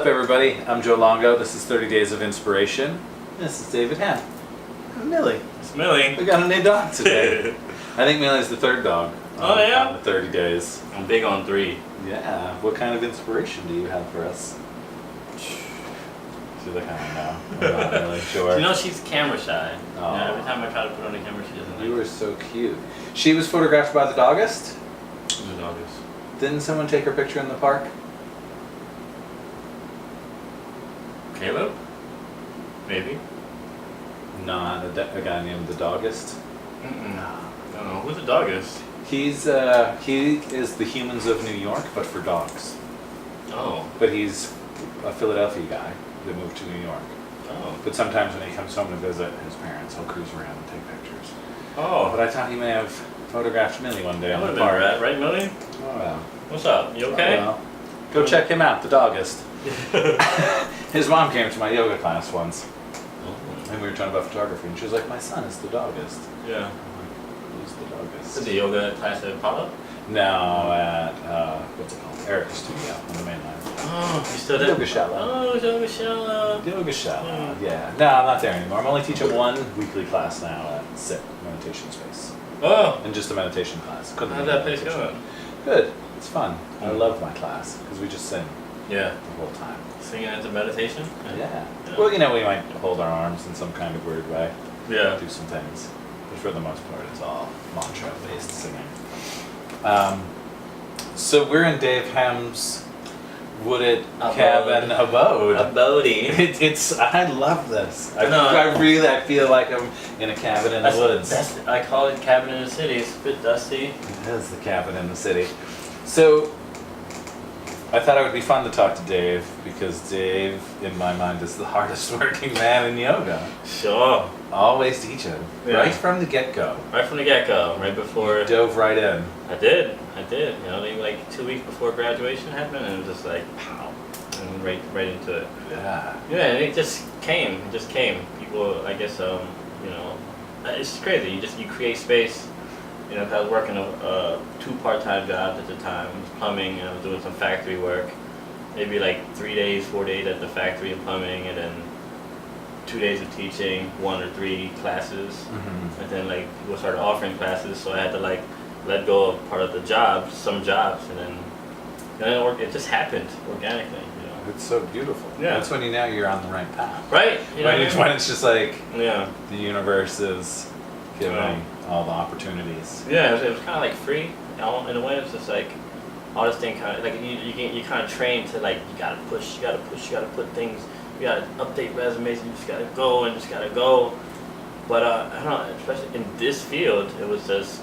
up, everybody? I'm Joe Longo. This is 30 Days of Inspiration. This is David Ham. And Millie. It's Millie. We got a new dog today. I think Millie's the third dog. Oh, yeah? On the 30 days. I'm big on 3. Yeah. What kind of inspiration do you have for us? She's like, I don't know. I'm not really sure. You know, she's camera shy. Oh. Yeah, every time I try to put her on the camera, she doesn't You like were so cute. She was photographed by the doggist? the doggers. Didn't someone take her picture in the park? Caleb? Maybe? Not a guy named the doggist. Mm-mm. I don't know. Who's the doggers? He is the Humans of New York, but for dogs. Oh. But he's a Philadelphia guy that moved to New York. Oh. But sometimes when he comes home to visit his parents, he'll cruise around and take pictures. Oh. But I thought he may have photographed Millie one day That on would the have been park. rad, right, Millie? Oh well. What's up? You okay? Oh, well. Go check him out, the doggist. His mom came to my yoga class once, Oh. and we were talking about photography, and she was like, "My son is the doggist." Yeah. I'm like, "Who's the doggist?" Is the yoga class at Apollo? No, at what's it called? Eric's studio on the main line. Oh, you still there? Yogashala. Oh, Yogashala. Yogashala. Yeah. No, I'm not there anymore. I'm only teaching one weekly class now at SIP, Meditation Space. Oh. And just a meditation class. Couldn't How's be that place meditation. going? Good. It's fun. I Mm. love my class because we just sing Yeah. the whole time. Singing into meditation? Yeah. Yeah. Well, you know, we might hold our arms in some kind of weird way, Yeah. do some things, but for the most part, it's all mantra-based singing. So we're in Dave Ham's wooded cabin abode. Abodie. It's. I love this. I feel like I'm in a cabin in the woods. I call it cabin in the city. It's a bit dusty. It is the cabin in the city. So I thought it would be fun to talk to Dave because Dave, in my mind, is the hardest working man in yoga. Sure. Always teaching. Yeah. Right from the get-go. Right from the get-go, right before. Dove right in. I did. You know, like 2 weeks before graduation happened, and it was just like, pow, and right into it. Yeah. Yeah, and it just came. People, I guess, you know, it's crazy. You create space. You know, 'cause I was working 2 part-time jobs at the time, plumbing, and I was doing some factory work. Maybe like 3 days, 4 days at the factory and plumbing, and then 2 days of teaching, 1 or 3 classes. Mm-hmm. And then like people started offering classes, so I had to like let go of part of the jobs, some jobs, and then it just happened organically, you know. It's so beautiful. Yeah. That's when you know you're on the right path. Right. You know When what I mean? when it's just like Yeah. the universe is giving Yeah. all the opportunities. Yeah, it was kind of like free. In a way, it's just like all this thing kind of like you kind of train to like you gotta push, you gotta put things, you gotta update resumes, and you just gotta go and just gotta go. But I don't know, especially in this field, it was just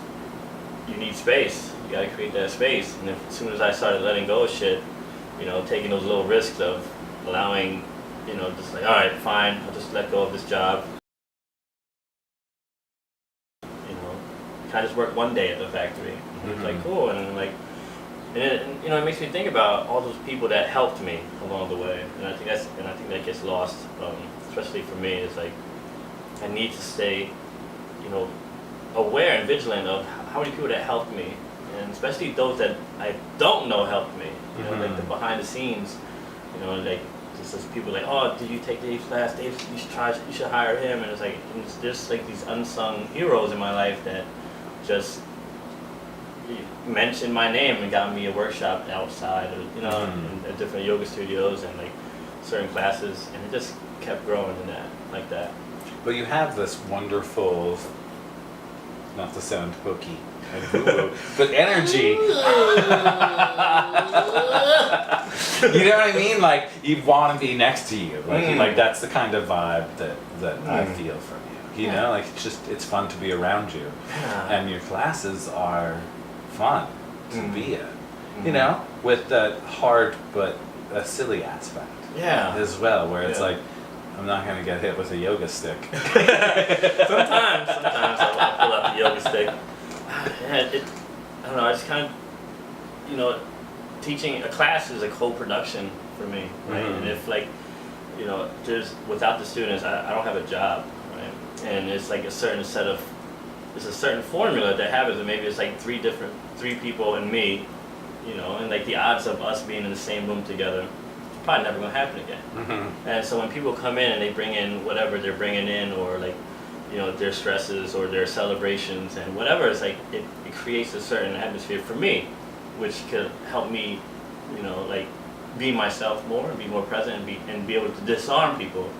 you need space. You gotta create that space. And as soon as I started letting go of shit, you know, taking those little risks of allowing, you know, just like all right, fine, I'll just let go of this job. I just worked 1 day at the factory. It was like cool, and then like, and you know, it makes me think about all those people that helped me along the way, and I think that gets lost, especially for me. It's like I need to stay, you know, aware and vigilant of how many people that helped me, and especially those that I don't know helped me. You know, like the behind the scenes. You know, like just people like, oh, did you take Dave's class? Dave, you should hire him. And it's like there's like these unsung heroes in my life that just mentioned my name and got me a workshop outside, you know, in different yoga studios and like certain classes, and it just kept growing in that, like that. But you have this wonderful, not to sound hokey and woo-woo, but energy. You know what I mean? Like you want to be next to you. Like that's the kind of vibe that I feel from you. You know, like it's fun to be around you, and your classes are fun to be in. You know, with that hard but a silly aspect. Yeah. As well, where it's like I'm not gonna get hit with a yoga stick. Sometimes I'll pull out the yoga stick. I don't know. I just kind of, you know, teaching a class is a co-production for me, right? And if like, you know, without the students, I don't have a job. And it's like it's a certain formula that happens, and maybe it's like 3 people and me, you know, and like the odds of us being in the same room together probably never gonna happen again. Mm-hmm. And so when people come in and they bring in whatever they're bringing in, or like, you know, their stresses or their celebrations and whatever, it's like it creates a certain atmosphere for me, which could help me, you know, like be myself more and be more present and be able to disarm people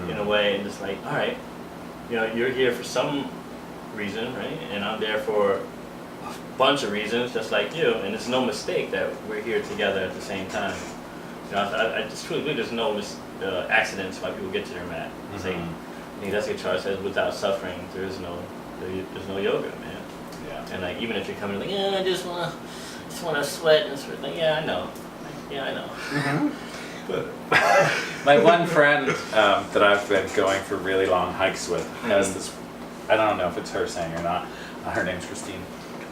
in a way, and just like, all right, you know, you're here for some reason, right? And I'm there for a bunch of reasons, just like you, and it's no mistake that we're here together at the same time. You know, I just truly believe there's no accidents why people get to their mat. It's like, I think that's what Charles says, without suffering, there's no yoga, man. Yeah. And like, even if you're coming like, yeah, I just wanna sweat and sort of thing, yeah, I know. Yeah, I know. My one friend that I've been going for really long hikes with has this, I don't know if it's her saying or not, her name's Christine,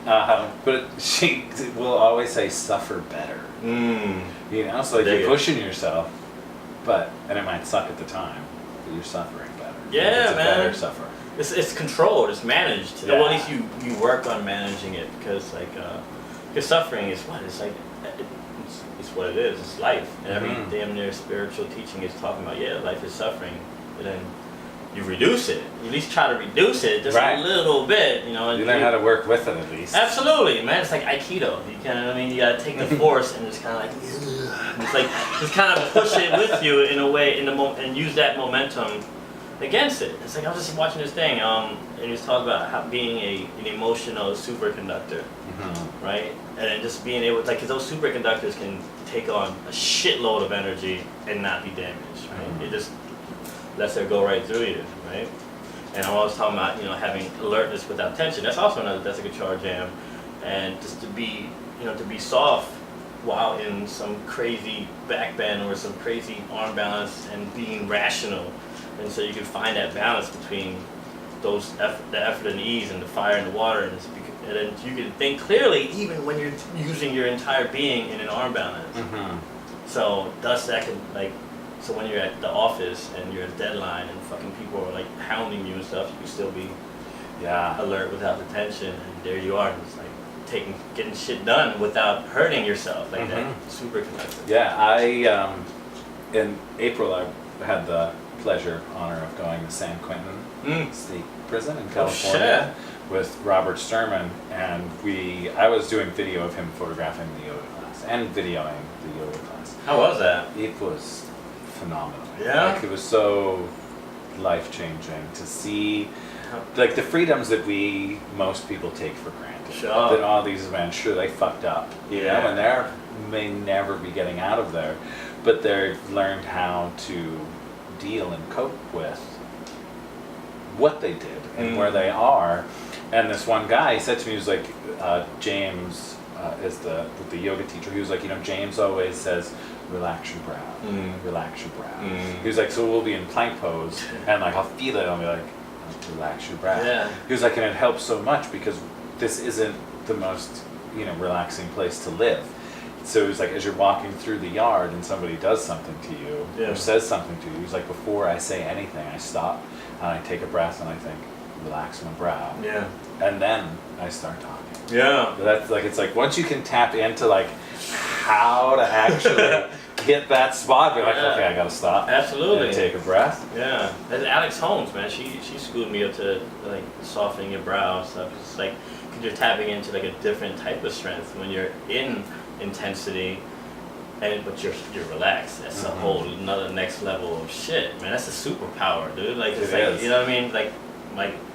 but she will always say suffer better. You know, so like you're pushing yourself, and it might suck at the time, but you're suffering better. Yeah, it's man. Better suffer. It's controlled, it's managed. Yeah. Well, at least you work on managing it, because like, because suffering is what? It's like, it's what it is, it's life. And every damn near spiritual teaching is talking about, yeah, life is suffering. But then you reduce it. You at least try to reduce it just a little bit, you know. You learn how to work with it at least. Absolutely, man. It's like Aikido. You kind of, I mean, you gotta take the force and just kind of like, it's like, just kind of push it with you in a way, and use that momentum against it. It's like, I was just watching this thing, and he was talking about how being an emotional superconductor, right? And then just being able to, like, because those superconductors can take on a shitload of energy and not be damaged, right? It just lets it go right through you, right? And I'm always talking about, you know, having alertness without tension. That's also that's a guitar jam. And just to be, you know, to be soft while in some crazy back bend or some crazy arm balance, and being rational. And so you can find that balance between the effort and ease, and the fire and the water, and then you can think clearly even when you're using your entire being in an arm balance. So thus that can, like, so when you're at the office and you're at a deadline and fucking people are like hounding you and stuff, you can still be alert without the tension, and there you are, just like getting shit done without hurting yourself, like that super connected. Yeah, I in April I had the honor of going to San Quentin State Prison in California with Robert Sturman, and I was doing video of him photographing the yoga class and videoing the yoga class. How was that? It was phenomenal. Yeah? Like, it was so life-changing to see, like, the freedoms that most people take for granted. Sure. That all these men, sure, they fucked up, you know, and they may never be getting out of there, but they've learned how to deal and cope with what they did and where they are. And this one guy, he said to me, he was like, James is the yoga teacher. He was like, you know, James always says, relax your brow, relax your brow. He was like, so we'll be in plank pose, and like I'll feel it, I'll be like, relax your brow. Yeah. He was like, and it helps so much because this isn't the most, you know, relaxing place to live. So it was like, as you're walking through the yard and somebody does something to you or says something to you, he was like, before I say anything, I stop and I take a breath and I think, relax my brow. Yeah. And then I start talking. Yeah. But that's like, it's like once you can tap into like how to actually hit that spot, be like, okay, I gotta stop. Absolutely. And take a breath. Yeah. And Alex Holmes, man, she schooled me up to like softening your brow and stuff. It's like, because you're tapping into like a different type of strength when you're in intensity, but you're relaxed. That's a whole another next level of shit, man. That's a superpower, dude. Like it's like, you know what I mean? Like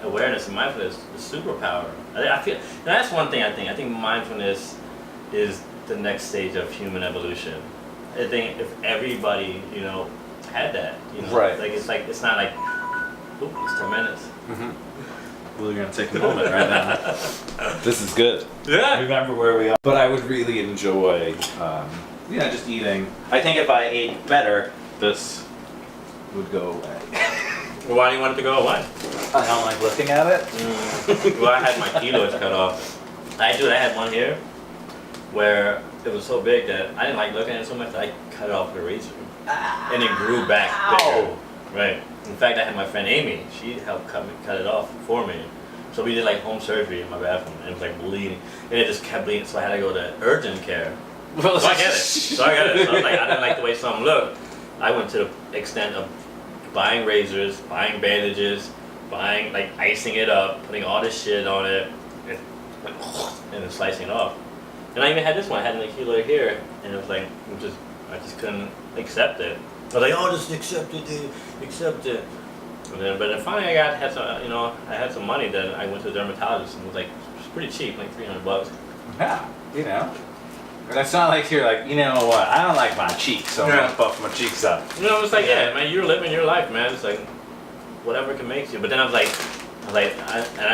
awareness and mindfulness is superpower. I feel that's one thing I think. I think mindfulness is the next stage of human evolution. I think if everybody, you know, had that, you know, like it's not like, oop, it's 10 minutes. Well, you're gonna take a moment right now. This is good. Yeah. Remember where we are. But I would really enjoy, just eating. I think if I ate better, this would go away. Well, why do you want it to go away? I don't like looking at it. Well, I had my keloids cut off. I had one here where it was so big that I didn't like looking at it so much that I cut it off with a razor. And it grew back bigger. Right. In fact, I had my friend Amy. She helped cut it off for me. So we did like home surgery in my bathroom, and it was like bleeding, and it just kept bleeding. So I had to go to urgent care, Well, So I get it. So I was like, I didn't like the way something looked. I went to the extent of buying razors, buying bandages, buying, like, icing it up, putting all this shit on it, and then slicing it off. And I even had this one. I had an keloid here, and it was like, I just couldn't accept it. I was like, oh, just accept it, dude. Accept it. And then, but then finally I had some money. Then I went to a dermatologist, and it was like, it was pretty cheap, like $300. Yeah, you know. And it's not like you're like, you know what, I don't like my cheeks, so I'm gonna buff my cheeks up. You know, it's like, yeah, man, you're living your life, man. It's like, whatever can make you. But then I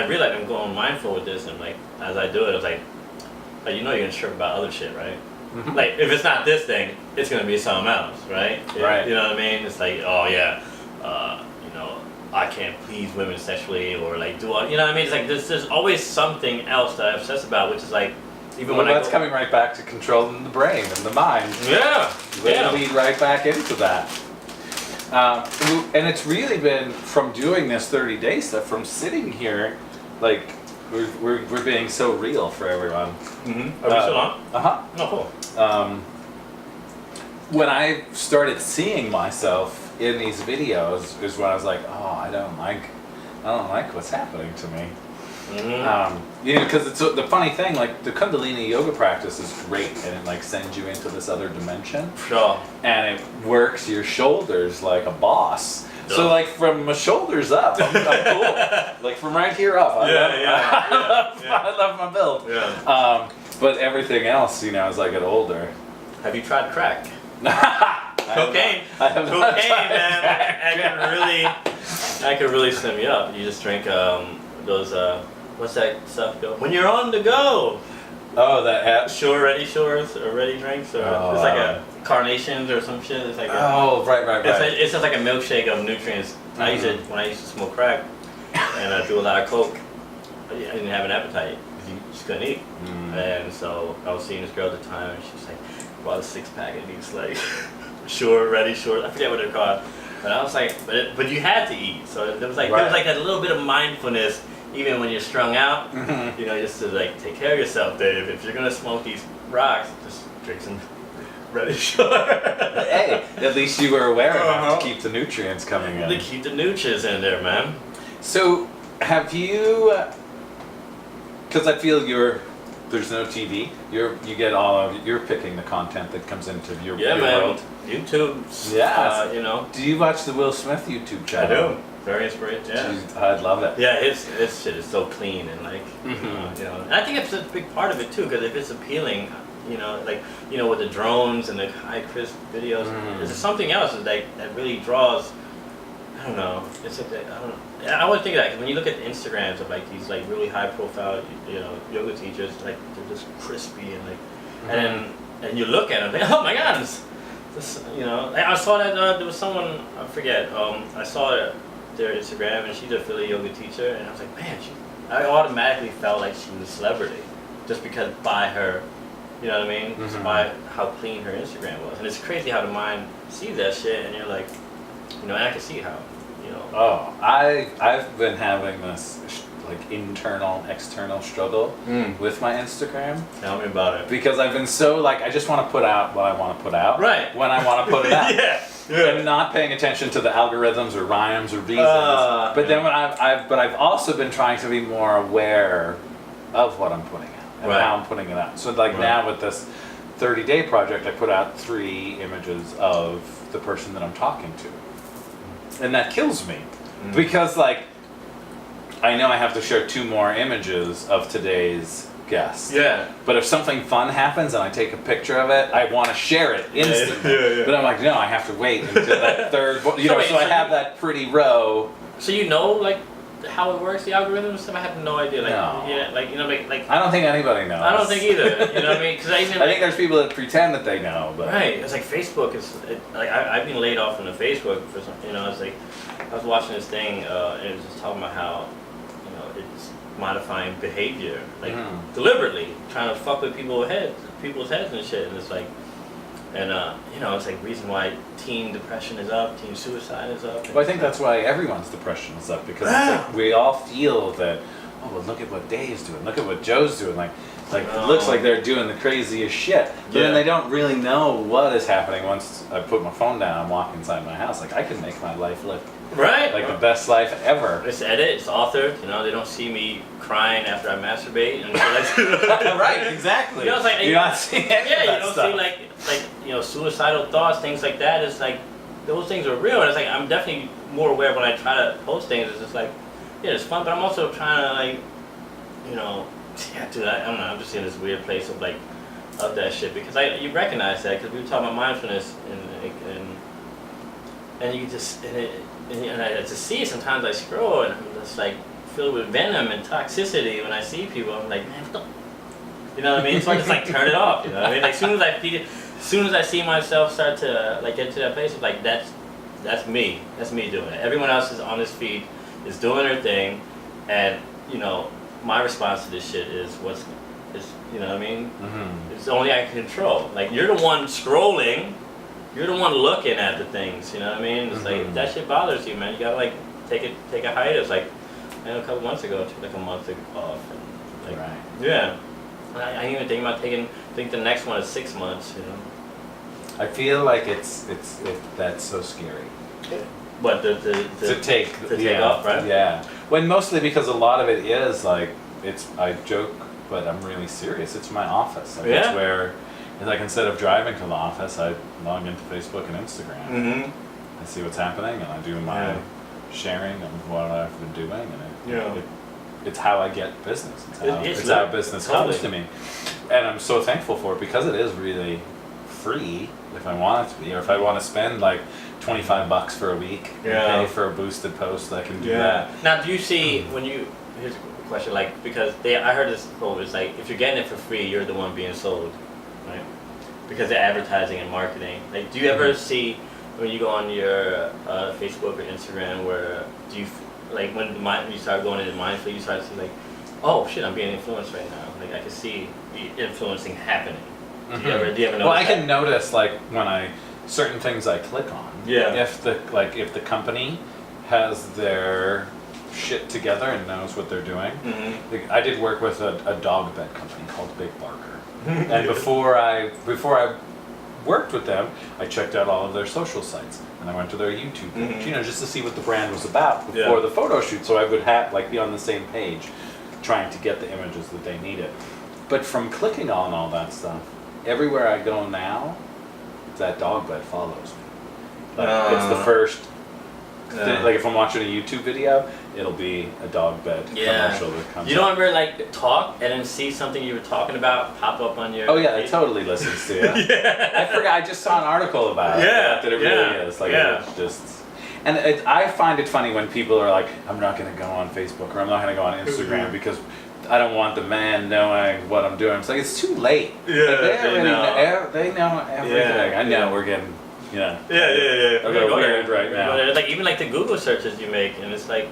realized I'm going mindful with this, and like, as I do it, I was like, you know, you're gonna trip about other shit, right? Mm-hmm. Like, if it's not this thing, it's gonna be something else, right? Right. You know what I mean? It's like, oh yeah, you know, I can't please women sexually, or like do all, you know what I mean? It's like there's always something else that I obsess about, which is like, even when that's coming right back to controlling the brain and the mind. Yeah. They lead right back into that. And it's really been from doing this 30-day stuff, from sitting here, like we're being so real for everyone. Mm-hmm. Are we still on? Uh-huh. Oh, cool. When I started seeing myself in these videos is when I was like, oh, I don't like what's happening to me. Mm-hmm. You know, because it's the funny thing, like the Kundalini yoga practice is great, and it like sends you into this other dimension. Sure. And it works your shoulders like a boss. Sure. So like from my shoulders up, I'm cool. Like from right here up, I love my build. Yeah. But everything else, you know, as I get older. Have you tried crack? Cocaine. I have not Cocaine, tried man. crack. I could really slim you up. You just drink those what's that stuff go? When you're on the go. Oh, that app. Shores or ready drinks, or it's like a carnations or some shit. It's like right. It's just like a milkshake of nutrients. Mm-hmm. I used it when I used to smoke crack, and I do a lot of coke. I didn't have an appetite because you just couldn't eat. And so I was seeing this girl at the time, and she was like, bought a 6-pack of these like ready shores. I forget what they're called. But I was like, but you had to eat. So there was like a little bit of mindfulness, even when you're strung out. Mm-hmm. You know, just to like take care of yourself, Dave. If you're gonna smoke these rocks, just drink some Ready Shore. Hey, at least you were aware enough to keep the nutrients coming in. To keep the nutrients in there, man. So, have you? Because I feel there's no TV. You get all of you're picking the content that comes into your world. YouTube. Yeah. You know. Do you watch the Will Smith YouTube I channel? do. Very inspirational. Yeah. Jeez, I'd love it. Yeah, his shit is so clean and like, you know. And I think it's a big part of it too, because if it's appealing, you know, like, you know, with the drones and the high crisp videos, there's something else that really draws. I don't know. It's like I don't know. I always think of that, because when you look at the Instagrams of like these like really high profile, you know, yoga teachers, like they're just crispy and like, and you look at them, like, oh my god, this, you know. I saw that there was someone, I forget. I saw their Instagram, and she's a Philly yoga teacher, and I was like, man, I automatically felt like she was a celebrity, just because by her, you know what I mean, just by how clean her Instagram was. And it's crazy how the mind sees that shit, and you're like, you know, and I can see how, you know. Oh, I've been having this like internal, external struggle with my Instagram. Tell me about it. Because I've been so like, I just want to put out what I want to put out. Right. When I want to put it out. Yeah. And not paying attention to the algorithms or rhymes or reasons. But then when I've also been trying to be more aware of what I'm putting out and how I'm putting it out. So like now with this 30-day project, I put out 3 images of the person that I'm talking to. And that kills me. Because like, I know I have to share 2 more images of today's guest. Yeah. But if something fun happens and I take a picture of it, I want to share it instantly. Yeah. But I'm like, no, I have to wait until that third, you know, so I have that pretty row. So you know, like, how it works, the algorithms? I have no idea. Like, no. Yeah, like, you know, like. I don't think anybody knows. I don't think either. You know what I mean? Because I think there's people that pretend that they know, but. Right. It's like Facebook is, like, I've been laid off from the Facebook for some, you know, it's like, I was watching this thing, and it was just talking about how, you know, it's modifying behavior, like deliberately trying to fuck with people's heads and shit. And it's like, and you know, it's like reason why teen depression is up, teen suicide is up. Well, I think that's why everyone's depression is up, because it's like we all feel that oh, well, look at what Dave's doing. Look at what Joe's doing. Like it looks like they're doing the craziest shit. But then they don't really know what is happening once I put my phone down and walk inside my house. Like, I can make my life look like the best life ever. It's edited, it's authored. You know, they don't see me crying after I masturbate. And Right, exactly. You know, it's like, you're not seeing any of that you don't stuff. see like you know, suicidal thoughts, things like that. It's like those things are real, and it's like I'm definitely more aware when I try to post things. It's just like, yeah, it's fun, but I'm also trying to like, you know, yeah, dude, I don't know. I'm just in this weird place of like, of that shit because you recognize that because we were talking about mindfulness and you just and I just see sometimes I scroll and I'm just like filled with venom and toxicity when I see people. I'm like, man, you know what I mean? So I just like turn it off. You know what I mean? Like as soon as I see myself start to like get to that place of like that's me doing it. Everyone else is on this feed is doing their thing, and you know my response to this shit is you know what I mean? Mm-hmm. It's only I can control. Like you're the one scrolling, you're the one looking at the things. You know what I mean? It's like if that shit bothers you, man. You gotta like take a hiatus. Like I know a couple months ago, I took like a month off. And, like, yeah. I ain't even thinking about I think the next one is 6 months. You know. I feel like it's that's so scary. But to take off, right? Yeah. When mostly because a lot of it is like I joke, but I'm really serious. It's my office. Like it's where, like instead of driving to the office, I log into Facebook and Instagram. Mm-hmm. I see what's happening, and I do my sharing of what I've been doing, and it's how I get business. It's how business comes to me, and I'm so thankful for it because it is really free if I want it to be, or if I want to spend like $25 for a week and pay for a boosted post, I can do that. Now, do you see here's a question, like because I heard this quote, it's like if you're getting it for free, you're the one being sold, right? Because they're advertising and marketing. Like, do you ever see when you go on your Facebook or Instagram where do you like when you start going into mindful, you start to see like, oh shit, I'm being influenced right now. Like I can see the influencing happening. Do you ever notice Well, I can notice like when certain things I click on. Yeah. If the company has their shit together and knows what they're doing. Mm-hmm. Like, I did work with a dog bed company called Big Barker, and before I worked with them, I checked out all of their social sites and I went to their YouTube page, just to see what the brand was about before the photo shoot, so I would be on the same page, trying to get the images that they needed. But from clicking on all that stuff, everywhere I go now, that dog bed follows me. Like it's the first. Like if I'm watching a YouTube video, it'll be a dog bed commercial that comes. You don't ever like talk and then see something you were talking about pop up on your. Oh yeah, it totally listens to you. I forgot. I just saw an article about it. That it really is like it's just. And I find it funny when people are like, I'm not going to go on Facebook or I'm not going to go on Instagram because I don't want the man knowing what I'm doing. It's like it's too late. Yeah, like, they know everything. Yeah, I know we're getting. Yeah. I'm weird right now. Like even like the Google searches you make, and it's like,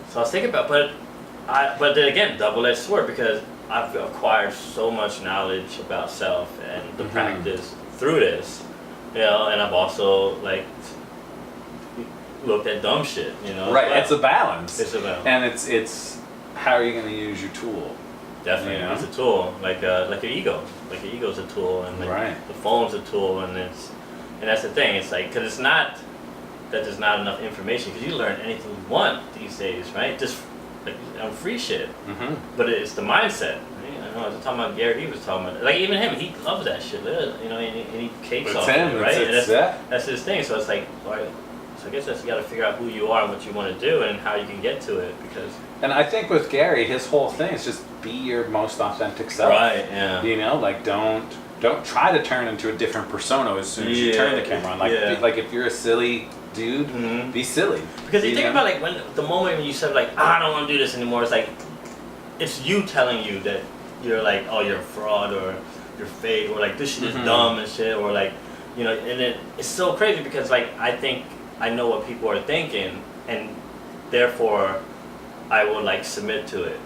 so I was thinking about, but then again, double-edged sword because I've acquired so much knowledge about self and the practice through this, and I've also like looked at dumb shit, Right, it's a balance. It's a balance, and it's how are you going to use your tool? Definitely, it's a tool, like your ego. Like your ego's a tool, and the phone's a tool, and that's the thing. It's like, because it's not that there's not enough information, because you learn anything you want these days, right? Just like on free shit. But it's the mindset. Right? I know I was talking about Gary. He was talking about like even him. He loves that shit. And he cakes off it, right? And that's his thing. So it's like, so I guess you got to figure out who you are and what you want to do and how you can get to it because. And I think with Gary, his whole thing is just be your most authentic self. Right. Yeah. Like don't try to turn into a different persona as soon as you turn the camera on. Like if you're a silly dude, be silly. Because you think about like when the moment when you said like I don't want to do this anymore, it's like it's you telling you that you're like you're a fraud or you're fake or like this shit is dumb and shit or like and then it's so crazy because like I think I know what people are thinking and therefore I will like submit to it,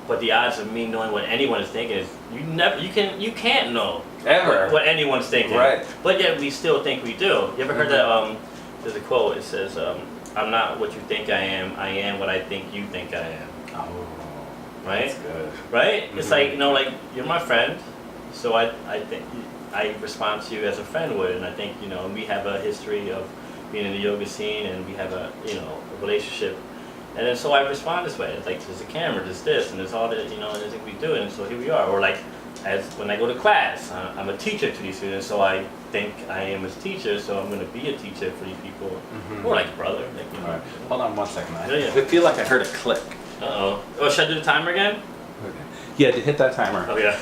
But the odds of me knowing what anyone is thinking is you can't know ever what anyone's thinking. Right. But yet we still think we do. You ever heard that there's a quote, it says I'm not what you think I am what I think you think I am. Oh, Right? that's good. Right? It's Mhm. like, you know, like, you're my friend, so I think I respond to you as a friend would, and I think, you know, we have a history of being in the yoga scene, and we have a, you know, a relationship, and then so I respond this way. It's like, there's a camera, there's this, and there's all that, you know, and everything we do, and so here we are. Or like, as when I go to class, I'm a teacher to these students, so I think I am a teacher, so I'm going to be a teacher for these people, or like a brother. Like, you know. All right. Hold on 1 second. Yeah. I feel like I heard a click. Uh-oh. Oh, should I do the timer again? Okay. Yeah, to hit that timer. Oh, yeah.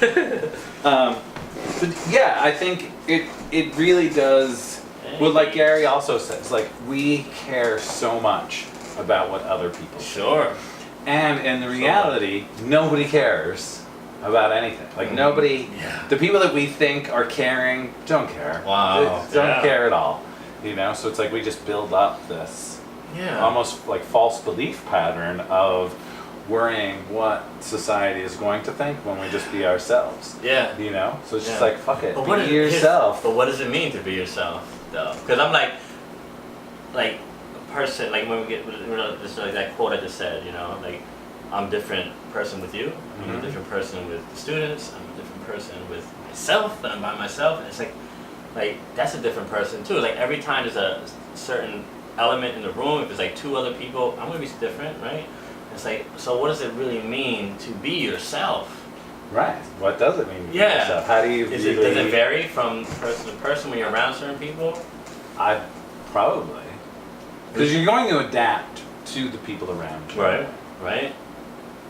But yeah, I think it really does. Well, like Gary also says, like we care so much about what other people think. Sure. And in the reality, nobody cares about anything. Like nobody, Yeah. the people that we think are caring don't care. Wow. They don't Yeah. care at all. You know, so it's like we just build up this Yeah. almost like false belief pattern of worrying what society is going to think when we just be ourselves. Yeah. You know, so it's just Yeah. like fuck it, But what be is- yourself. But what does it mean to be yourself, though? Because I'm like a person, like when we get, you know, just like that quote I just said, you know, like I'm a different person with you, I'm a Mhm. different person with the students, I'm a different person with myself, I'm by myself, and it's like that's a different person too. Like every time there's a certain element in the room, if there's like two other people, I'm gonna be different, right? It's like, so what does it really mean to be yourself? Right. What does it mean to be Yeah. yourself? How do you Does really? it vary from person to person when you're around certain people? I probably because you're going to adapt to the people around you. Right?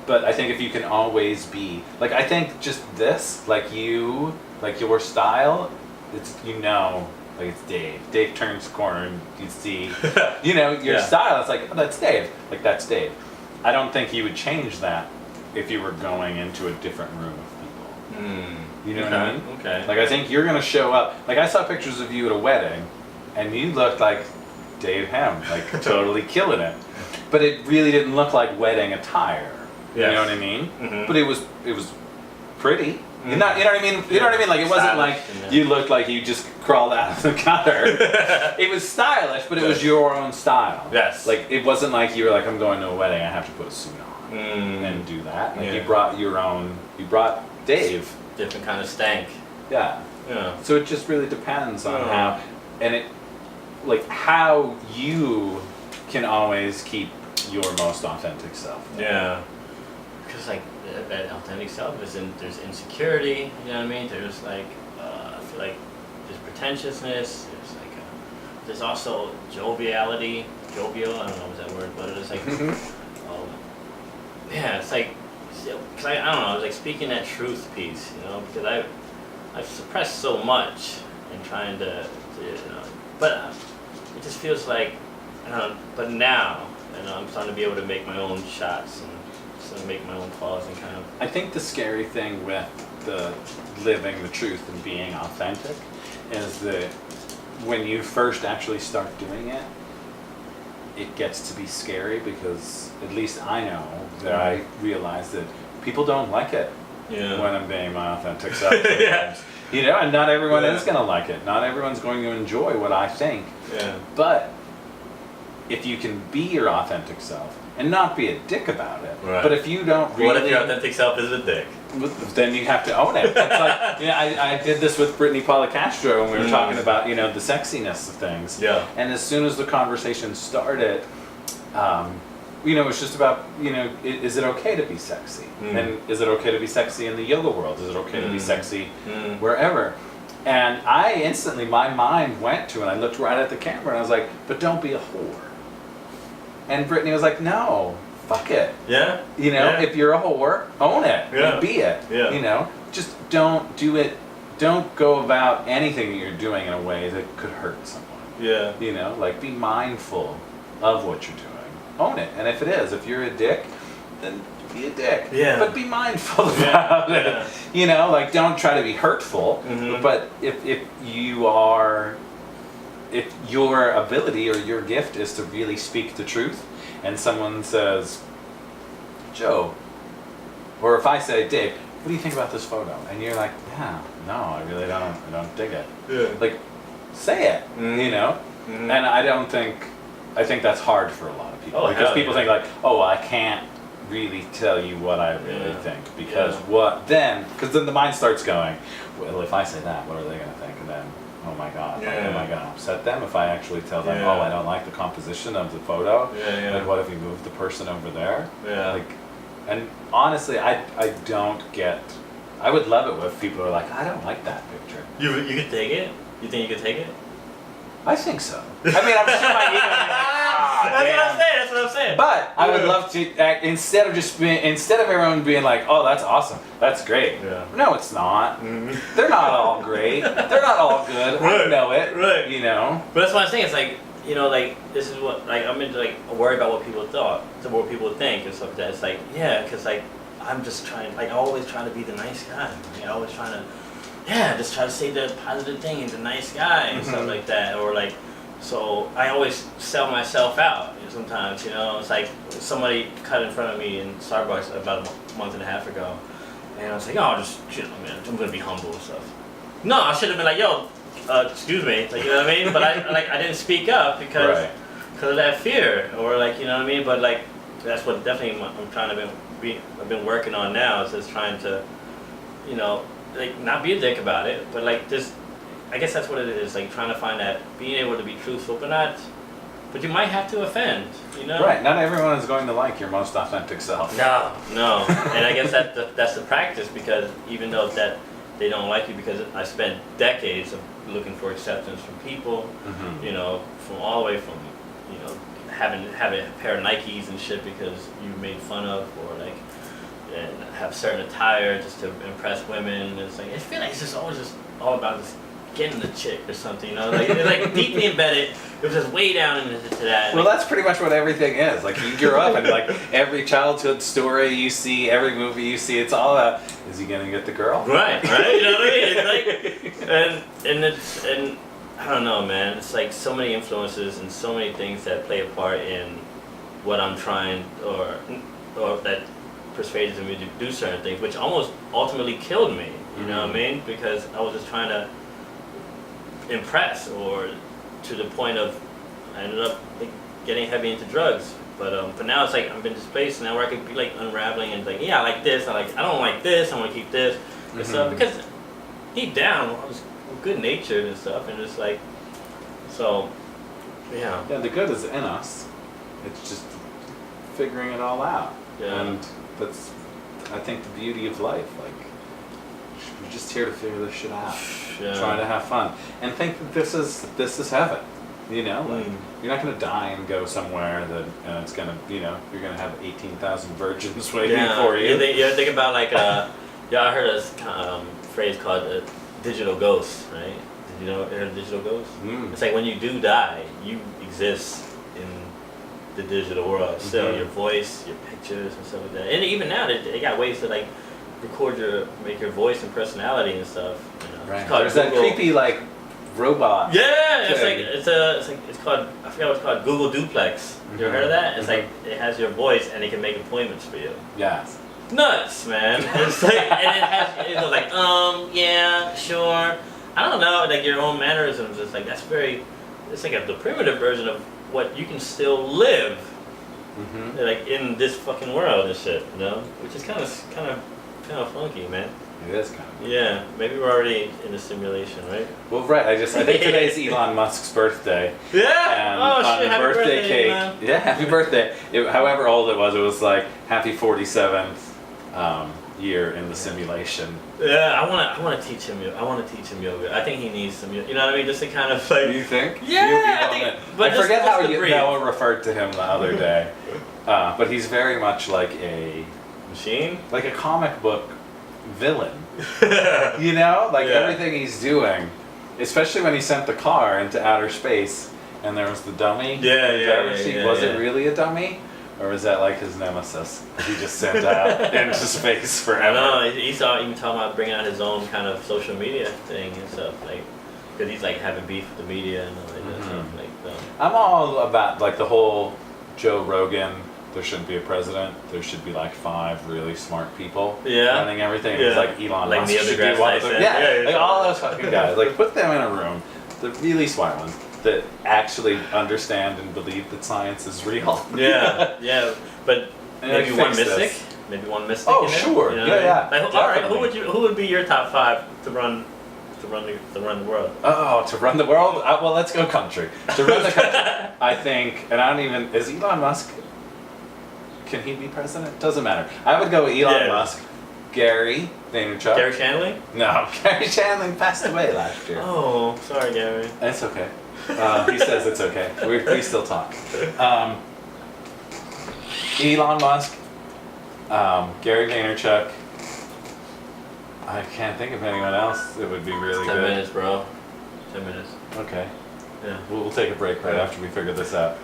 But I think if you can always be like, I think just this, like you, like your style, it's like it's Dave. Dave turns the corner and you see, your Yeah. style. It's like, oh, that's Dave. Like that's Dave. I don't think you would change that if you were going into a different room of people. You know what I mean? Okay. Like I think you're gonna show up. Like I saw pictures of you at a wedding, and you looked like Dave Hem, like totally killing it. But it really didn't look like wedding attire. You Yes. know what I mean? Mhm. But it was pretty. You know what I mean? You know what I mean? Like it wasn't like Stylish, you looked like you just crawled out of the gutter. It was stylish, but it was your own style. Yes. Like it wasn't like you were like, I'm going to a wedding, I have to put a suit on and do that. Like Yeah. you brought your own. You brought Dave. Different kind of stank. Yeah. Yeah. So it just really depends on Oh. how, and it, like how you can always keep your most authentic self. Yeah. Because like that authentic self there's insecurity. You know what I mean? There's like I feel like there's pretentiousness. There's also joviality. Jovial. I don't know what's that word, but it's like yeah, it's like, because I don't know, I was like speaking that truth piece, you know, because I've suppressed so much in trying to you know, but it just feels like, I don't know, but now, you know, I'm starting to be able to make my own shots and sort of make my own calls and kind of. I think the scary thing with the living the truth and being authentic is that when you first actually start doing it, it gets to be scary because at least I know that I realize that people don't like it Yeah. when I'm being my authentic self. Yeah. You know, and not everyone Yeah. is going to like it. Not everyone's going to enjoy what I think. Yeah. But if you can be your authentic self and not be a dick about it, Right. but if you don't really, What if your authentic self is a dick? then you have to own it. It's like, I did this with Brittany Policastro, and we were talking about, the sexiness of things. Yeah. And as soon as the conversation started, it's just about, is it okay to be sexy? And is it okay to be sexy in the yoga world? Is it okay to be sexy wherever? And I instantly, my mind went to, and I looked right at the camera, and I was like, but don't be a whore. And Brittany was like, no, fuck it. Yeah. If you're a whore, own it. Yeah. And be it. Yeah. Just don't do it. Don't go about anything that you're doing in a way that could hurt someone. Yeah. Like be mindful of what you're doing. Own it. And if it is, if you're a dick, then be a dick. Yeah. But be mindful about it. Yeah. Don't try to be hurtful. Mhm. But if your ability or your gift is to really speak the truth, and someone says, Joe, or if I say, Dave, what do you think about this photo? And you're like, yeah, no, I really don't. I don't dig it. Yeah. Like, say it. Mhm. Mhm. And I don't think I think that's hard for a lot of people, Oh, because hell people yeah. think like, oh, well, I can't really tell you what I really Yeah. think, because Yeah. because then the mind starts going, well, if I say that, what are they gonna think? And then, oh my God, like, Yeah. am I gonna upset them if I actually tell them, Yeah. oh, I don't like the composition of the photo? Yeah. Like, what if we move the person over there? Yeah. Like, and honestly, I don't get. I would love it if people are like, I don't like that picture. You could take it? You think you could take it? I think so. I mean, I'm sure my ego would be like, ah, damn. That's what I'm saying. But I would love to act, instead of everyone being like, oh, that's awesome, that's great. Yeah. No, it's not. Mhm. They're not all great. They're not all good. I Right, know it. right. You know. But that's what I'm saying. It's like, you know, like, this is what, like, I'm into, like, worry about what people what people think and stuff like that. It's like, yeah, because, like, I'm just trying, like, always trying to be the nice guy. Like, always trying to, just try to say the positive thing, the nice guy and stuff like that. Or, like, so I always sell myself out sometimes, you know. It's like somebody cut in front of me in Starbucks about a month and a half ago. And I was like, oh, just, you know, man, I'm going to be humble and stuff. No, I should have been like, yo, excuse me, like, you know what I mean? But I didn't speak up because Right. of that fear, or like, you know what I mean? But like, that's what definitely I'm trying to I've been working on now, is just trying to, you know, like, not be a dick about it, but like, just, I guess that's what it is, like, trying to find that, being able to be truthful, but you might have to offend, you know? Right. Not everyone is going to like your most authentic self. No, and I guess that's the practice, because even though that they don't like you, because I spent decades of looking for acceptance from people, Mhm. you know, from all the way from, you know, having a pair of Nikes and shit because you made fun of, or like, and have certain attire just to impress women. And it's like, I feel like it's just always just all about just getting the chick or something, you know, like, it's like deeply embedded. It was just way down into that. Well, like, that's pretty much what everything is. Like, you grew up and like every childhood story you see, every movie you see, it's all about, is he gonna get the girl? right, you know what I mean? It's like, and I don't know, man. It's like so many influences and so many things that play a part in what I'm trying, or that persuaded me to do certain things, which almost ultimately killed me. You know what I mean? Because I was just trying to impress, or to the point of I ended up like, getting heavy into drugs. But now it's like I'm in this place now where I could be like unraveling and like, yeah, I like this, I don't like this, I want to keep this and stuff, because deep down I was good natured and stuff, and just like, so yeah. Yeah, the good is in us. It's just figuring it all out. Yeah. And that's, I think, the beauty of life. Like, we're just here to figure this shit out. Yeah. Trying to have fun. And think that this is heaven. You know? Like, you're not going to die and go somewhere that it's going to, you know, you're going to have 18,000 virgins waiting for you. You ever think about like, I heard a phrase called digital ghosts, right? Did you know heard of digital ghosts? It's like when you do die, you exist in the digital world. Still, your voice, your pictures, and stuff like that. And even now, they got ways to like make your voice and personality and stuff. You know? Right. It's called There's that Google. creepy like robot. Yeah, thing. it's called, I forgot what it's called, Google Duplex. You ever heard of that? It's like it has your voice and it can make appointments for you. Yeah. Nuts, man. It's like, and it goes like, yeah, sure. I don't know, like your own mannerisms. It's like it's like the primitive version of what you can still live, like in this fucking world and shit, you know, which is kind of funky, man. It is kind of. Yeah, maybe we're already in a simulation, right? Well, right. I think today's Elon Musk's birthday. Yeah. And Oh on shit! the Happy birthday cake. man. Yeah, happy birthday. However old it was like happy 47th year in the simulation. Yeah, I want to teach him. I want to teach him yoga. I think he needs some. You know what I mean? Just to kind of like. You think? Yeah, I think. But I forget how breathe. Noah referred to him the other day, but he's very much like a Machine. like a comic book villain. You know, like everything he's doing, especially when he sent the car into outer space and there was the dummy. Yeah. Was it really a dummy? Or was that like his nemesis? He just sent out into space forever. I know. He's even talking about bringing out his own kind of social media thing and stuff, like, because he's like having beef with the media and all that stuff. Like, I'm all about like the whole Joe Rogan. There shouldn't be a president. There should be like 5 really smart people running everything. Yeah. It's like Elon Like Musk Neil should be deGrasse one of them. Tyson. Yeah, Yeah, like all those fucking guys. Like put them in a room, the really smart ones, that actually understand and believe that science is real. Yeah. But And maybe like, one fix mystic. this. Maybe one mystic. Oh, in there, sure. you know Yeah, what I mean? yeah, All right. definitely. Who would be your top 5 to run the world? Oh, to run the world? Well, let's go country. To run the country, I think, and I don't even, is Elon Musk, can he be president? Doesn't matter. I would go with Elon Musk, Gary Vaynerchuk. Gary Shanley? No, Gary Shanley passed away last year. Oh, sorry, Gary. It's okay. He says it's okay. We still talk. Elon Musk, Gary Vaynerchuk. I can't think of anyone else that would be really 10 good. minutes, bro. 10 minutes. Okay. Yeah. We'll take a break right after we figure this out.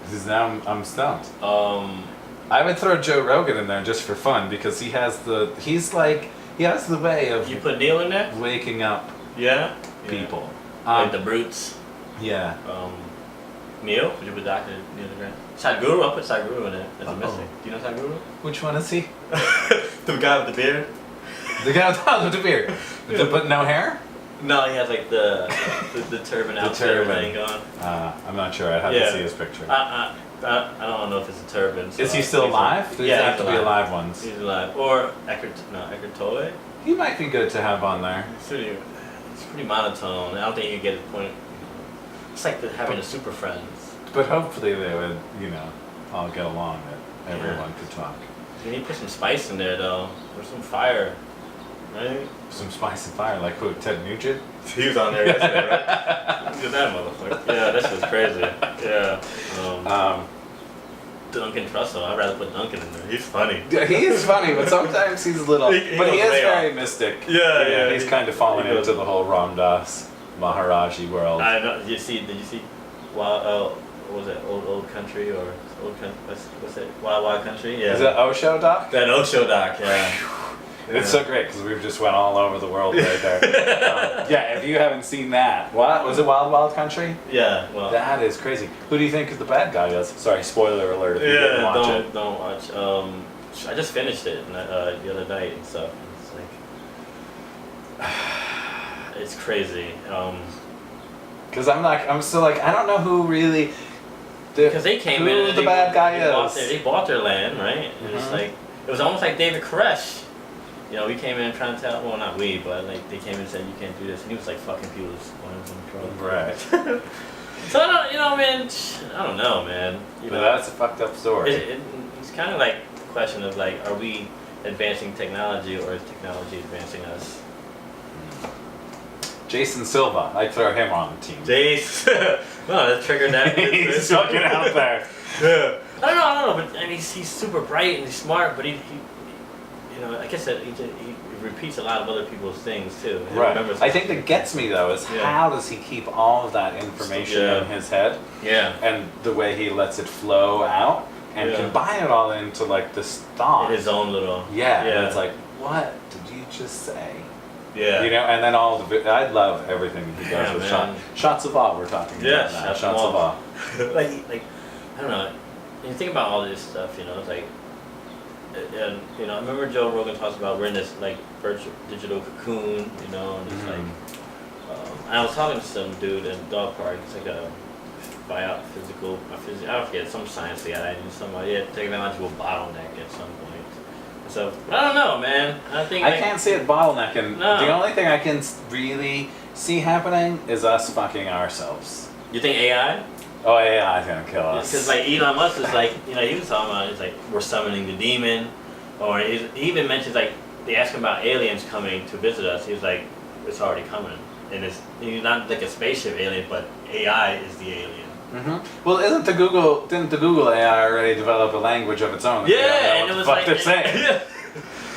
Because now I'm stumped. I would throw Joe Rogan in there just for fun because he has the way of You put Neil in there? waking up Yeah. people. Like the brutes. Yeah. Neil? Would you put Dr. Neil deGrasse? Sadhguru? I'll put Sadhguru in there as a mystic. Do you know Sadhguru? Which one is he? The guy with the beard? The guy with the beard. But no hair? No, he has like the turban outfit turban. everything going. I'm not sure. I'd have to see his picture. I don't know if it's a turban. So Is he still alive? Does he have to be alive ones? He's alive. Or Eckhart Tolle. He might be good to have on there. It's pretty monotone. I don't think you get his point. It's like having a super friends. But hopefully they would, all get along. That everyone could talk. You need to put some spice in there though, or some fire, right? Some spice and fire, like who? Ted Nugent? He was on there yesterday, right? Look at that motherfucker. Yeah, this was crazy. Yeah. Duncan Trussell. I'd rather put Duncan in there. He's funny. Yeah, he is funny, but sometimes he's a little. But he is very mystic. Yeah. He's kind of falling into the whole Ram Dass Maharaji world. I know. Did you see? What was it? Old Country or Old Country? What's it? Wild Country? Yeah. Is it Osho doc? That Osho doc. Yeah. It's so great because we've just went all over the world right there. Yeah, if you haven't seen that, what was it? Wild Country? Yeah. Well. That is crazy. Who do you think the bad guy is? Sorry, spoiler alert. If you didn't watch it. Don't watch. I just finished it the other night and stuff. It's like it's crazy. Because I'm still like, I don't know who really. Because they came in and the bad guy is. They bought their land, right? And it's like it was almost like David Koresh. We came in trying to tell. Well, not we, but like they came in and said you can't do this, and he was like fucking people's wives on the truck. Right. So I don't, man. I don't know, man. But that's a fucked up story. It's kind of like a question of like, are we advancing technology or is technology advancing us? Jason Silva, I'd throw him on the team. Jace. No, that triggered that. He's fucking out there. Yeah. I don't know, but I mean, he's super bright and he's smart, but he like I said, he repeats a lot of other people's things too. Right. I think that gets me though is how does he keep all of that information in his head? Yeah. And the way he lets it flow out and combine it all into like this thought. In his own little. Yeah. And it's like, what did you just say? Yeah. And then I love everything he does with shots of awe. We're talking about now. Shots of awe. like I don't know. When you think about all this stuff, it's like. And I remember Joe Rogan talks about we're in this like virtual digital cocoon, and it's like I was talking to some dude in the dog park. It's like a biophysical, I forget, some science guy, and somebody technological bottleneck at some point. So I don't know, man. I can't see it bottlenecking. No. The only thing I can really see happening is us fucking ourselves. You think AI? Oh, AI is gonna kill us. Because like Elon Musk is like, he was talking about, it's like we're summoning the demon, or he even mentions like they ask him about aliens coming to visit us. He was like, it's already coming, and it's not like a spaceship alien, but AI is the alien. Well, didn't the Google AI already develop a language of its own? Yeah, and it was like they're saying.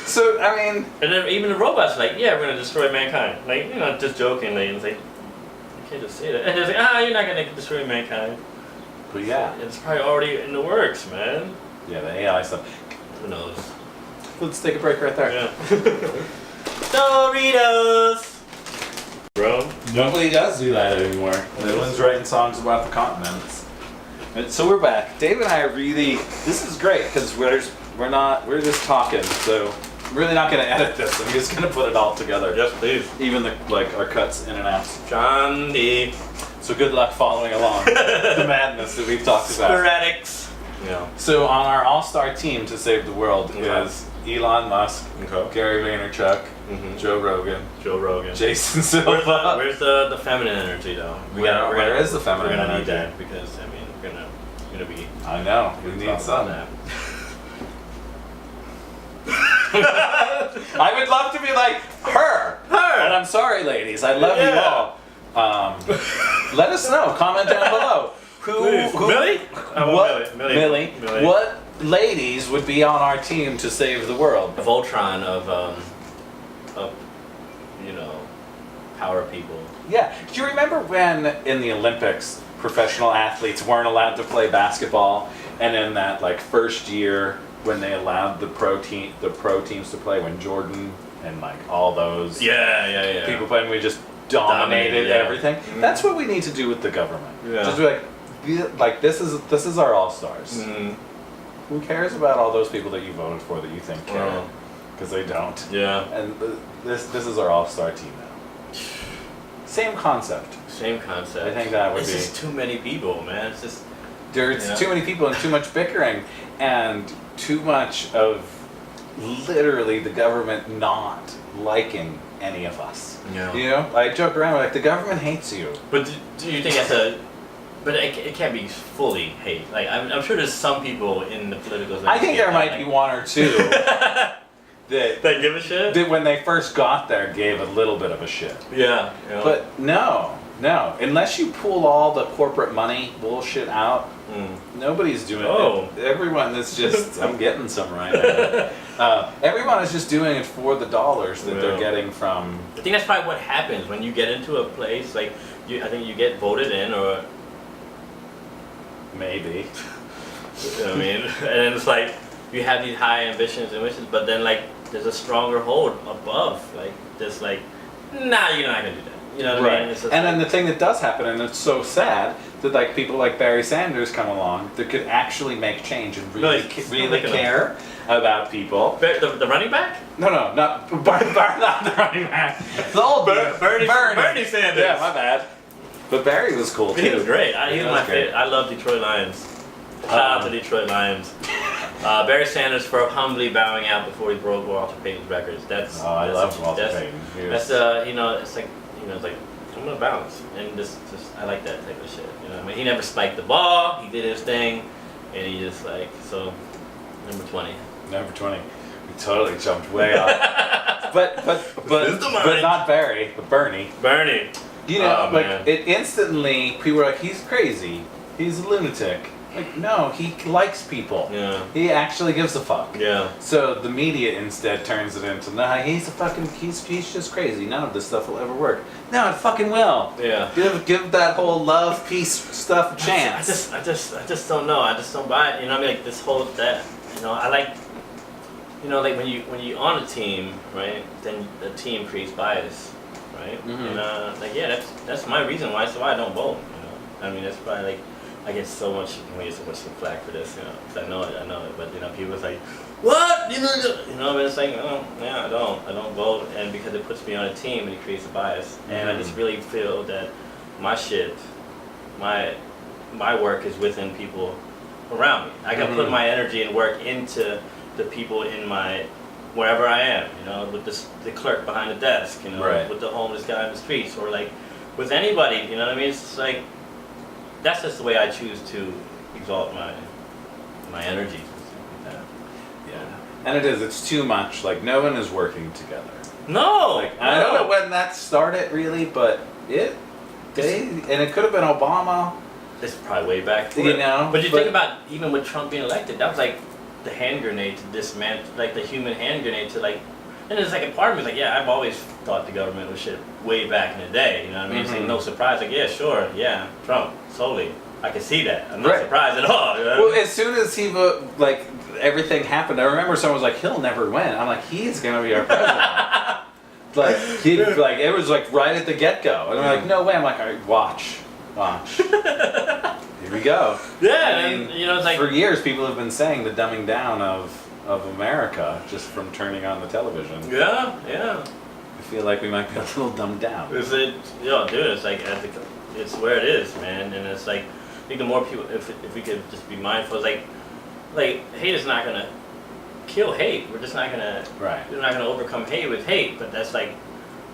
So I mean, and then even the robots are like, yeah, we're gonna destroy mankind. Like just jokingly, and it's like. Can't just say that. And it's like, you're not gonna destroy mankind. But yeah, it's probably already in the works, man. Yeah, the AI stuff. Who knows? Let's take a break right there. Yeah. Doritos. Bro. Nobody does do that anymore. Everyone's writing songs about the continents. And so we're back. Dave and I are really. This is great because we're just talking. So. I'm really not going to edit this. I'm just going to put it all together. Yes, please. Even our cuts in and out. Shandy. So good luck following along the madness that we've talked about. Sporadics. Yeah. So on our all-star team to save the world Okay. is Elon Musk, Okay. Gary Vaynerchuk, Joe Rogan, Jason Silva. Where's the feminine energy though? Where is the feminine We're gonna energy? need that because I mean we're gonna be. I know, we need talk some. about I would love to be like her. And I'm sorry, ladies. I love you all. Let us know. Comment down below. Millie? Millie. What ladies would be on our team to save the world? A Voltron of power people. Yeah. Do you remember when in the Olympics professional athletes weren't allowed to play basketball, and in that like first year when they allowed the pro teams to play, when Jordan and like all those people played, and we just dominated everything. Mm-hmm. That's what we need to do with the government. Yeah. Just be like this is our all stars. Mm-hmm. Who cares about all those people that you voted for that you think care? Because they don't. Yeah. And this is our all star team now. Same concept. I think that would it's be. It's just too many people, man. It's just. There's too many people and too much bickering and too much of literally the government not liking any of us. Yeah. You know, I joke around like the government hates you. But do you think that's a? But it can't be fully hate. Like I'm sure there's some people in the political. I think there might be one or two that give a shit. that when they first got there gave a little bit of a shit. Yeah. But no, unless you pull all the corporate money bullshit out. Nobody's doing it. Everyone is just, I'm getting some right now. Everyone is just doing it for the dollars that they're getting from. I think that's probably what happens when you get into a place, like, I think you get voted in, or. Maybe. You know what I mean? And then it's like, you have these high ambitions and wishes, but then, like, there's a stronger hold above. Like, just like, nah, you're not going to do that. You know what I mean? It's just and then the thing that does happen, and it's so sad, that like people like Barry Sanders come along that could actually make change and really care about people. The running back? No, not not the running back. The old Bernie Sanders. Yeah, my bad. But Barry was cool too. He was great. He was my favorite. I love Detroit Lions. Shout out to Detroit Lions. Barry Sanders for humbly bowing out before he broke Walter Payton's records. I love Walter Payton. That's it's like it's like I'm gonna bounce, and just I like that type of shit. You know what I mean? He never spiked the ball. He did his thing, and he just like so. Number 20. Number 20. We totally jumped way off. but not Barry, but Bernie. Bernie. You know, it instantly people were like, he's crazy. He's a lunatic. Like, no, he likes people. Yeah. He actually gives a fuck. Yeah. So the media instead turns it into, nah, he's just crazy. None of this stuff will ever work. No, it fucking will. Yeah. Give that whole love, peace stuff a chance. I just don't know. I just don't buy it. You know what I mean? Like this whole I like, like when you on a team, right? Then the team creates bias, right? Mm-hmm. And that's my reason why. So I don't vote. I mean, that's probably like. I get so much flack for this, 'cause I know it, but people are like, what? But it's like, oh, yeah, I don't vote, and because it puts me on a team and it creates a bias, and I just really feel that my shit, my work is within people around me. I can put my energy and work into the people in wherever I am, with the clerk behind the desk, with the homeless guy in the streets, or like with anybody, you know what I mean? It's just like. That's just the way I choose to exalt my energy. Yeah. And it's too much. Like, no one is working together. No! Like, I don't know when that started, really, but and it could have been Obama. It's probably way back. But think about, even with Trump being elected, that was like the hand grenade to dismantle, like the human hand grenade to like, and there's like a part of me is like, yeah, I've always thought the government was shit way back in the day, you know what I mean? It's like no surprise, like, yeah, sure, yeah, Trump, solely. I can see that. I'm not surprised at all. You know? Well, as soon as he, everything happened, I remember someone was like, he'll never win. I'm like, he's going to be our president. It was like right at the get-go. And I'm like, no way. I'm like, all right, watch. Here we go. Yeah, I mean, it's like. For years, people have been saying the dumbing down of America just from turning on the television. Yeah. I feel like we might be a little dumbed down. Dude, it's like, it's where it is, man. And it's like, I think the more people, if we could just be mindful, it's like hate is not gonna kill hate. We're just not gonna, we're not gonna overcome hate with hate. But that's like,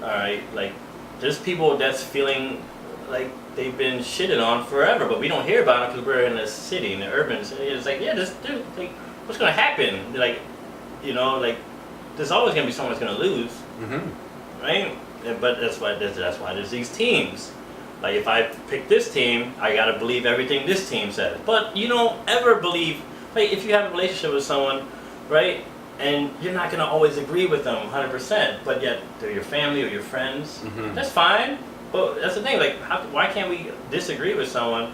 all right, like there's people that's feeling like they've been shitted on forever, but we don't hear about it because we're in a city, in the urban city. It's like, yeah, this dude, like, what's gonna happen? Like, you know, like there's always gonna be someone that's gonna lose, right? But that's why there's these teams. Like if I pick this team, I gotta believe everything this team says. But you don't ever believe, like if you have a relationship with someone, right, and you're not gonna always agree with them 100%, but yet they're your family or your friends, that's fine. But that's the thing, like why can't we disagree with someone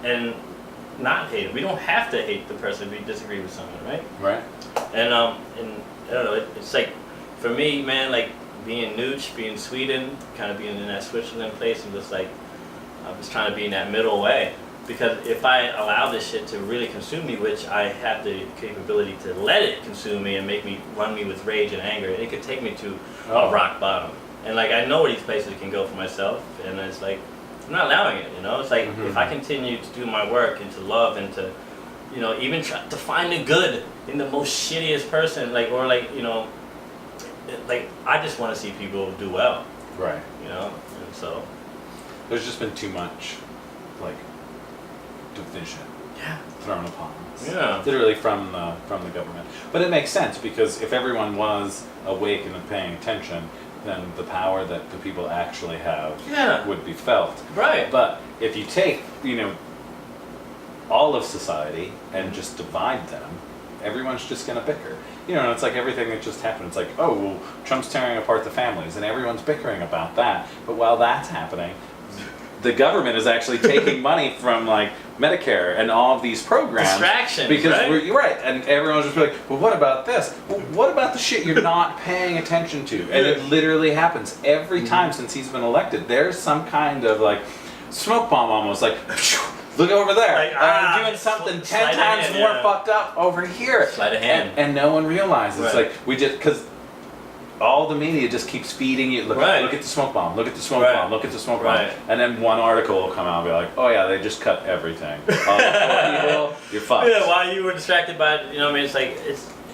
and not hate them? We don't have to hate the person if we disagree with someone, right? Right. And I don't know, it's like, for me, man, like being Nooch, being Sweden, kind of being in that Switzerland place, and just like, I'm just trying to be in that middle way. Because if I allow this shit to really consume me, which I have the capability to let it consume me and run me with rage and anger, it could take me to a rock bottom. And like, I know where these places can go for myself, and it's like, I'm not allowing it, you know? It's like, if I continue to do my work and to love and to, you know, even try to find the good in the most shittiest person, like, or like, you know, like, I just want to see people do well. Right. You know? And so. There's just been too much, like, division thrown upon us. Yeah. Literally from the government. But it makes sense, because if everyone was awake and paying attention, then the power that the people actually have would be felt. Right. But if you take, you know, all of society and just divide them, everyone's just going to bicker. You know, it's like everything that just happened. It's like, oh, well, Trump's tearing apart the families, and everyone's bickering about that. But while that's happening, the government is actually taking money from, like, Medicare and all of these programs. Distractions, because right? And everyone's just like, well, what about this? Well, what about the shit you're not paying attention to? And it literally happens every time since he's been elected. There's some kind of, like, smoke bomb almost, like, look over there. Like, I'm doing something 10 times more fucked up over here. Sleight of hand. And no one realizes. It's like, we just, because all the media just keeps feeding you, look at the smoke bomb, look at the smoke bomb, look at the smoke bomb. And then one article will come out and be like, oh yeah, they just cut everything. People, you're fucked. Yeah, while you were distracted by it, you know what I mean? It's like,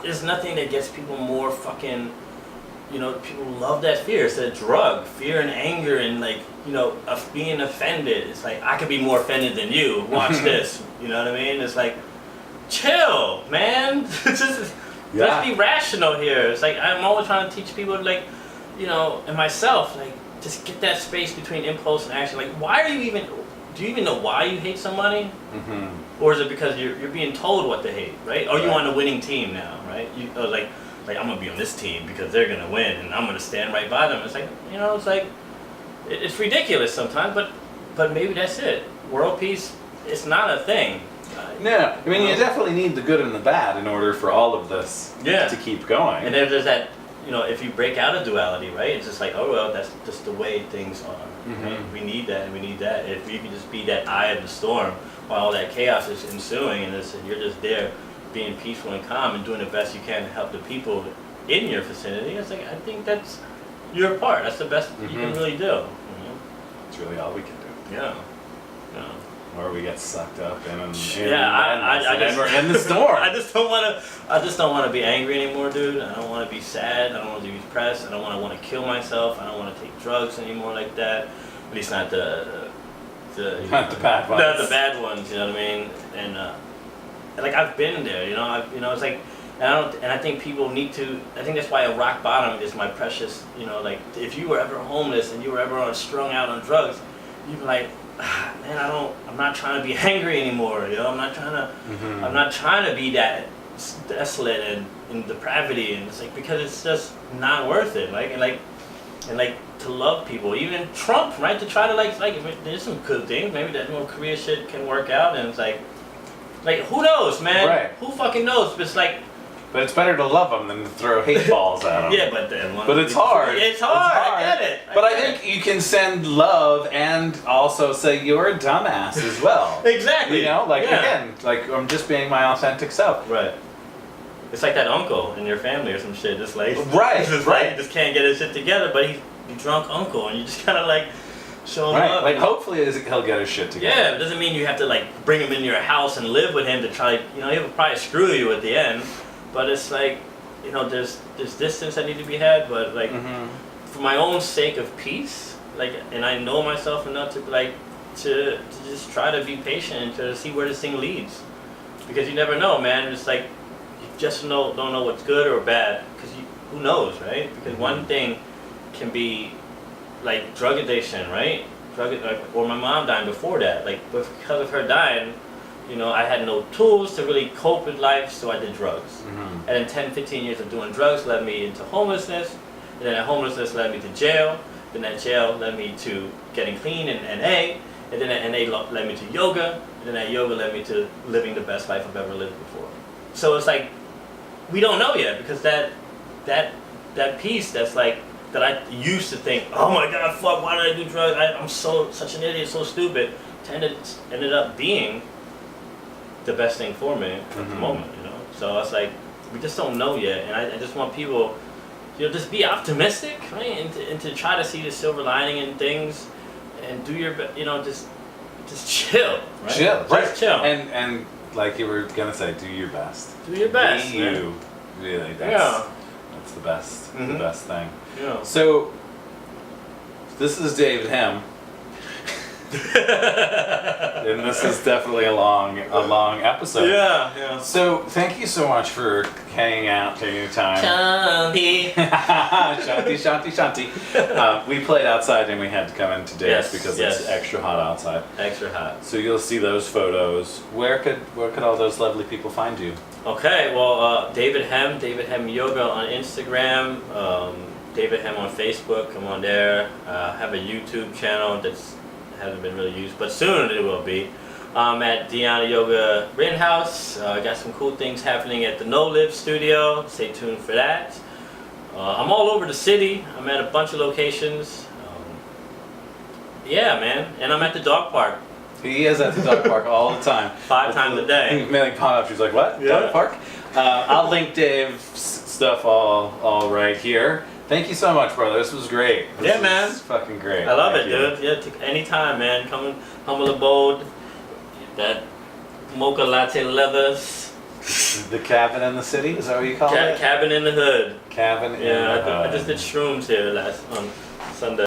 it's nothing that gets people more fucking, you know, people love that fear. It's a drug, fear and anger and, like, you know, of being offended. It's like, I could be more offended than you. Watch this. You know what I mean? It's like, chill, man. Let's be rational here. It's like, I'm always trying to teach people, like, you know, and myself, like, just get that space between impulse and action. Like, why are you even, do you even know why you hate somebody? Or is it because you're being told what to hate, right? Or you on a winning team now, right? You like I'm gonna be on this team because they're gonna win and I'm gonna stand right by them. It's like, you know, it's like, it's ridiculous sometimes, but maybe that's it. World peace, it's not a thing. No, I mean, you definitely need the good and the bad in order for all of this to keep going. And there's that, you know, if you break out of duality, right, it's just like, oh, well, that's just the way things are. Right? We need that and we need that. If you can just be that eye of the storm while all that chaos is ensuing, and you're just there being peaceful and calm and doing the best you can to help the people in your vicinity, it's like, I think that's your part. That's the best you can really do. It's really all we can do. Yeah. Or we get sucked up in we're in the storm. I just don't want to be angry anymore, dude. I don't want to be sad. I don't want to be depressed. I don't want to kill myself. I don't want to take drugs anymore like that. At least not the not the bad ones. Not the bad ones. You know what I mean? And like, I've been there. You know, it's like, and I think people need to. I think that's why a rock bottom is my precious. You know, like, if you were ever homeless and you were ever strung out on drugs, you'd be like, man, I'm not trying to be angry anymore, you know, I'm not trying to be that desolate and in depravity, and it's like, because it's just not worth it, like, and to love people, even Trump, right, to try to like there's some good things, maybe that North Korea shit can work out, and it's like who knows, man, who fucking knows, but it's like, but it's better to love them than to throw hate balls at them. Yeah, but then it's hard. It's hard. I get it. But I think you can send love and also say you're a dumbass as well. Exactly. You know, like, again, like, I'm just being my authentic self. Right. It's like that uncle in your family or some shit. Just like, right. Like, he just can't get his shit together, but he's a drunk uncle, and you just kind of like, show him Right. up. Like hopefully he'll get his shit together. Yeah, it doesn't mean you have to like bring him in your house and live with him to try. You know, he'll probably screw you at the end. But it's like, you know, there's distance that need to be had. But like, for my own sake of peace, like, and I know myself enough to like to just try to be patient and to see where this thing leads, because you never know, man. It's like you just don't know what's good or bad, because who knows, right? Because one thing can be like drug addiction, right? Or my mom dying before that. Like, because of her dying, you know, I had no tools to really cope with life, so I did drugs. And then 10, 15 years of doing drugs led me into homelessness, and then that homelessness led me to jail, then that jail led me to getting clean in NA, and then that NA led me to yoga, and then that yoga led me to living the best life I've ever lived before. So it's like, we don't know yet, because that piece that's like, that I used to think, oh my God, fuck, why did I do drugs? I'm such an idiot, so stupid, ended up being the best thing for me at the moment, you know? So it's like, we just don't know yet, and I just want people, you know, just be optimistic, right? And to try to see the silver lining in things, and do your best, you know, just chill, right? Chill, right? Just chill. And like you were gonna say, do your best. Do your best. Be you. Really, that's the best, the best thing. Yeah. So, this is David Hem. And this is definitely a long episode. Yeah. So, thank you so much for hanging out, taking your time. Shanti. Shanti. We played outside and we had to come in today because it's extra hot outside. Extra hot. So you'll see those photos. Where could all those lovely people find you? Okay, well, David Hem Yoga on Instagram, David Hem on Facebook. I'm on there. I have a YouTube channel that's hasn't been really used, but soon it will be. At Dhyana Yoga Rittenhouse. Got some cool things happening at the No Live Studio. Stay tuned for that. I'm all over the city. I'm at a bunch of locations. Yeah, man. And I'm at the dog park. He is at the dog park all the time. 5 times a day. Mailing pop up. She's like, what? Yeah. Dog park? I'll link Dave's stuff all right here. Thank you so much, brother. This was great. This man. Fucking great. I love it, dude. Yeah, anytime, man. Come in, humble abode. That mocha latte leathers. The cabin in the city? Is that what you call it? Cabin in the hood. Cabin in the hood. I just did shrooms here on Sunday.